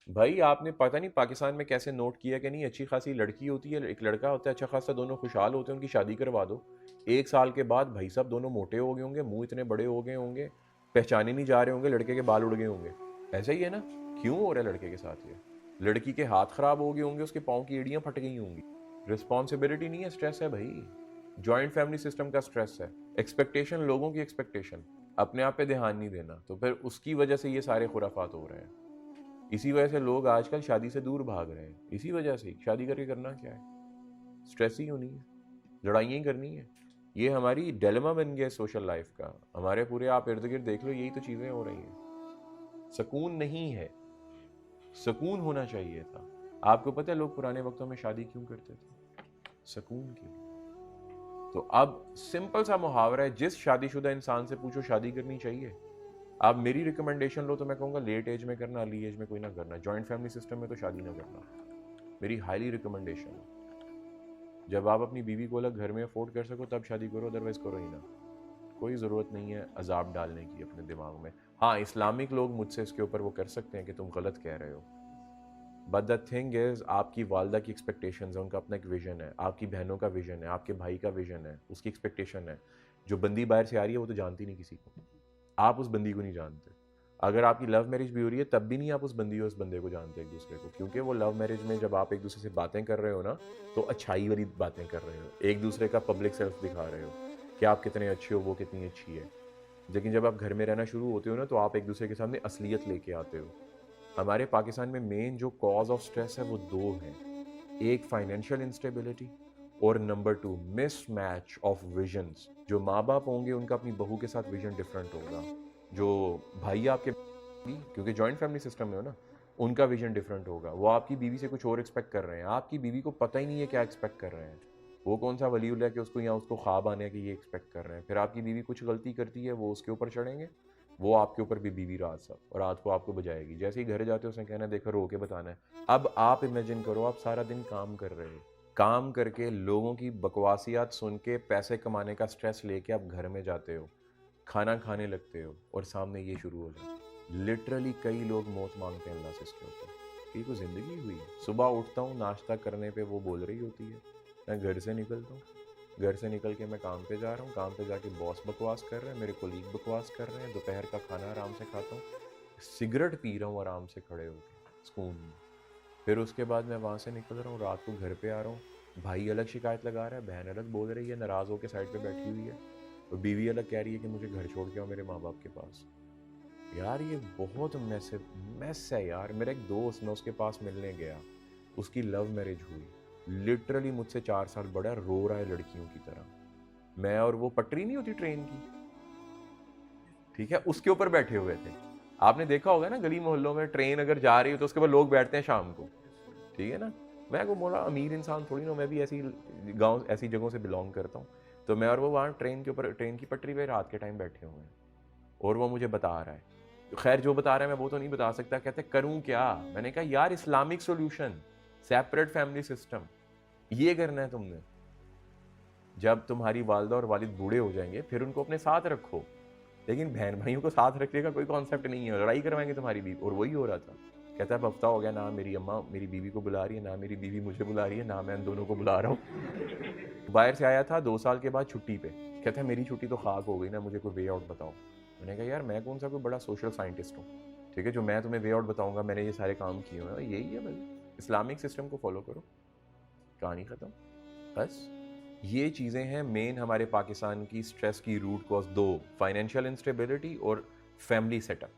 بھائی آپ نے پتہ نہیں پاکستان میں کیسے نوٹ کیا کہ نہیں، اچھی خاصی لڑکی ہوتی ہے، ایک لڑکا ہوتا ہے اچھا خاصا، دونوں خوشحال ہوتے ہیں، ان کی شادی کروا دو، 1 سال کے بعد بھائی صاحب دونوں موٹے ہو گئے ہوں گے، منہ اتنے بڑے ہو گئے ہوں گے، پہچانے نہیں جا رہے ہوں گے، لڑکے کے بال اڑ گئے ہوں گے. ایسا ہی ہے نا. کیوں ہو رہا ہے لڑکے کے ساتھ یہ؟ لڑکی کے ہاتھ خراب ہو گئے ہوں گے، اس کے پاؤں کی ایڑیاں پھٹ گئی ہوں گی. رسپانسبلٹی نہیں ہے، سٹریس ہے بھائی. جوائنٹ فیملی سسٹم کا سٹریس ہے، ایکسپیکٹیشن، لوگوں کی ایکسپیکٹیشن، اپنے آپ پہ دھیان نہیں دینا، تو پھر اس کی وجہ سے یہ سارے خرافات ہو رہے ہیں. اسی وجہ سے لوگ آج کل شادی سے دور بھاگ رہے ہیں، اسی وجہ سے شادی کر کے کرنا کیا ہے؟ سٹریس ہی ہونی ہے، لڑائیاں ہی کرنی ہے. یہ ہماری ڈیلما بن گیا سوشل لائف کا. ہمارے پورے آپ ارد گرد دیکھ لو، یہی تو چیزیں ہو رہی ہیں. سکون نہیں ہے. سکون ہونا چاہیے تھا. آپ کو پتہ ہے لوگ پرانے وقتوں میں شادی کیوں کرتے تھے؟ سکون کے لیے. تو اب سمپل سا محاورہ ہے، جس شادی شدہ انسان سے پوچھو شادی کرنی چاہیے، آپ میری ریکمنڈیشن لو تو میں کہوں گا لیٹ ایج میں کرنا، ارلی ایج میں کوئی نہ کرنا. جوائنٹ فیملی سسٹم میں تو شادی نہ کرنا، میری ہائیلی ریکمنڈیشن ہے. جب آپ اپنی بیوی کو الگ گھر میں افورڈ کر سکو تب شادی کرو، ادروائز کرو ہی نہ. کوئی ضرورت نہیں ہے عذاب ڈالنے کی اپنے دماغ میں. ہاں اسلامک لوگ مجھ سے اس کے اوپر وہ کر سکتے ہیں کہ تم غلط کہہ رہے ہو، بٹ دا تھنگ از آپ کی والدہ کی ایکسپیکٹیشنز ہیں، ان کا اپنا ایک ویژن ہے، آپ کی بہنوں کا ویژن ہے، آپ کے بھائی کا ویژن ہے، اس کی ایکسپیکٹیشن ہے. جو بندی باہر سے آ رہی ہے وہ تو جانتی نہیں کسی کو، آپ اس بندی کو نہیں جانتے. اگر آپ کی لو میرج بھی ہو رہی ہے تب بھی نہیں آپ اس بندی اور اس بندے کو جانتے ایک دوسرے کو، کیونکہ وہ لو میرج میں جب آپ ایک دوسرے سے باتیں کر رہے ہو نا تو اچھائی والی باتیں کر رہے ہو، ایک دوسرے کا پبلک سیلف دکھا رہے ہو کہ آپ کتنے اچھے ہو، وہ کتنی اچھی ہے. لیکن جب آپ گھر میں رہنا شروع ہوتے ہو نا تو آپ ایک دوسرے کے سامنے اصلیت لے کے آتے ہو. ہمارے پاکستان میں مین جو کاز آف سٹریس ہے وہ 2 ہیں، ایک فائنینشیل انسٹیبلٹی اور number 2 miss match of visions. جو ماں باپ ہوں گے ان کا اپنی بہو کے ساتھ ویژن ڈفرینٹ ہوگا، جو بھائی آپ کے، کیونکہ جوائنٹ فیملی سسٹم میں ہو نا، ان کا ویژن ڈفرینٹ ہوگا. وہ آپ کی بیوی سے کچھ اور ایکسپیکٹ کر رہے ہیں، آپ کی بیوی کو پتہ ہی نہیں ہے کیا ایکسپیکٹ کر رہے ہیں. وہ کون سا ولی اللہ کہ اس کو یا اس کو خواب آنے کہ یہ ایکسپیکٹ کر رہے ہیں. پھر آپ کی بیوی کچھ غلطی کرتی ہے، وہ اس کے اوپر چڑھیں گے، وہ آپ کے اوپر بھی بیوی رات سب اور رات کو آپ کو بجائے گی. جیسے ہی گھر جاتے ہو اس نے کہنا دیکھو رو کے بتانا ہے. اب آپ امیجن کرو آپ سارا دن کام کر رہے ہو، کام کر کے لوگوں کی بکواسیات سن کے پیسے کمانے کا سٹریس لے کے آپ گھر میں جاتے ہو، کھانا کھانے لگتے ہو اور سامنے یہ شروع ہو جاتا ہے. لٹرلی کئی لوگ موت مانگتے ہیں اللہ سے اس کے اوپر. یہ کوئی زندگی ہوئی ہے؟ صبح اٹھتا ہوں ناشتہ کرنے پہ وہ بول رہی ہوتی ہے، میں گھر سے نکلتا ہوں، گھر سے نکل کے میں کام پہ جا رہا ہوں، کام پہ جا کے باس بکواس کر رہے ہیں، میرے کولیگ بکواس کر رہے ہیں، دوپہر کا کھانا آرام سے کھاتا ہوں، سگریٹ پی رہا ہوں آرام سے کھڑے ہو کے سکون میں. پھر اس کے بعد میں وہاں سے نکل رہا ہوں، رات کو گھر پہ آ رہا ہوں، بھائی الگ شکایت لگا رہا ہے، بہن الگ بول رہی ہے، ناراض ہو کے سائڈ پہ بیٹھی ہوئی ہے، اور بیوی الگ کہہ رہی ہے کہ مجھے گھر چھوڑ کے آؤ میرے ماں باپ کے پاس. یار یہ بہت میس ہے یار. میرا ایک دوست، میں اس کے پاس ملنے گیا، اس کی لو میرج ہوئی، لٹرلی مجھ سے 4 سال بڑا ہے، رو رہا ہے لڑکیوں کی طرح. میں اور وہ پٹری نہیں ہوتی ٹرین کی، ٹھیک ہے، اس کے اوپر بیٹھے ہوئے تھے. آپ نے دیکھا ہوگا نا گلی محلوں میں ٹرین اگر جا رہی ہو تو اس کے اوپر لوگ بیٹھتے ہیں شام کو، ٹھیک ہے نا. میں کو بولا امیر انسان تھوڑی نا، میں بھی ایسی گاؤں ایسی جگہوں سے بلونگ کرتا ہوں. تو میں اور وہ وہاں ٹرین کے اوپر، ٹرین کی پٹری پہ رات کے ٹائم بیٹھے ہوئے ہیں، اور وہ مجھے بتا رہا ہے. خیر جو بتا رہا ہے میں وہ تو نہیں بتا سکتا. کہتے کروں کیا؟ میں نے کہا یار Islamic solution, separate family system, یہ کرنا ہے تم نے. جب تمہاری والدہ اور والد بوڑھے ہو جائیں گے پھر ان کو اپنے ساتھ رکھو، لیکن بہن بھائیوں کو ساتھ رکھنے کا کوئی کانسیپٹ نہیں ہے، لڑائی کروائیں گے تمہاری بیوی. اور وہی ہو رہا تھا. کہتا ہے اب ہفتہ ہو گیا نہ میری اماں میری بیوی کو بلا رہی ہے، نہ میری بیوی مجھے بلا رہی ہے، نہ میں ان دونوں کو بلا رہا ہوں. باہر سے آیا تھا 2 سال کے بعد چھٹی پہ، کہتا ہے میری چھٹی تو خاک ہو گئی نا، مجھے کوئی وے آؤٹ بتاؤ. میں نے کہا یار میں کون سا کوئی بڑا سوشل سائنٹسٹ ہوں، ٹھیک ہے، جو میں تمہیں وے آؤٹ بتاؤں گا؟ میں نے یہ سارے کام کیے ہوئے ہیں، یہی ہے بھائی، اسلامک سسٹم کو فالو کرو، کہانی ختم. بس یہ چیزیں ہیں مین ہمارے پاکستان کی سٹریس کی روٹ کاز. 2 فائنینشیل انسٹیبلٹی اور فیملی سیٹ اپ.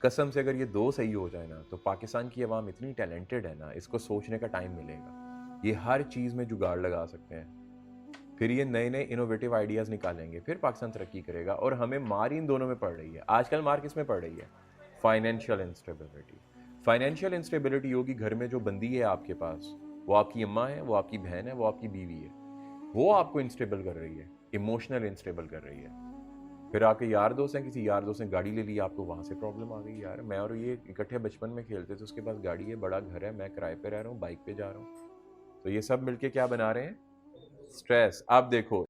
قسم سے اگر یہ 2 صحیح ہو جائے نا تو پاکستان کی عوام اتنی ٹیلنٹڈ ہے نا، اس کو سوچنے کا ٹائم ملے گا، یہ ہر چیز میں جگاڑ لگا سکتے ہیں. پھر یہ نئے نئے انوویٹیو آئیڈیاز نکالیں گے، پھر پاکستان ترقی کرے گا. اور ہمیں مار ان دونوں میں پڑ رہی ہے آج کل. مار کس میں پڑ رہی ہے؟ Financial instability. فائنینشیل انسٹیبلٹی ہوگی گھر میں جو بندی ہے آپ کے پاس، وہ آپ کی اماں ہے، وہ آپ کی بہن ہے، وہ آپ کی بیوی ہے، وہ آپ کو انسٹیبل کر رہی ہے، ایموشنل انسٹیبل کر رہی ہے. پھر آپ کے یار دوست ہیں، کسی یار دوست نے گاڑی لے لی، آپ کو وہاں سے پرابلم آ گئی. یار میں اور یہ اکٹھے بچپن میں کھیلتے تھے، اس کے پاس گاڑی ہے، بڑا گھر ہے، میں کرائے پہ رہ رہا ہوں، بائک پہ جا رہا ہوں. تو یہ سب مل کے کیا بنا رہے ہیں؟ سٹریس. اب دیکھو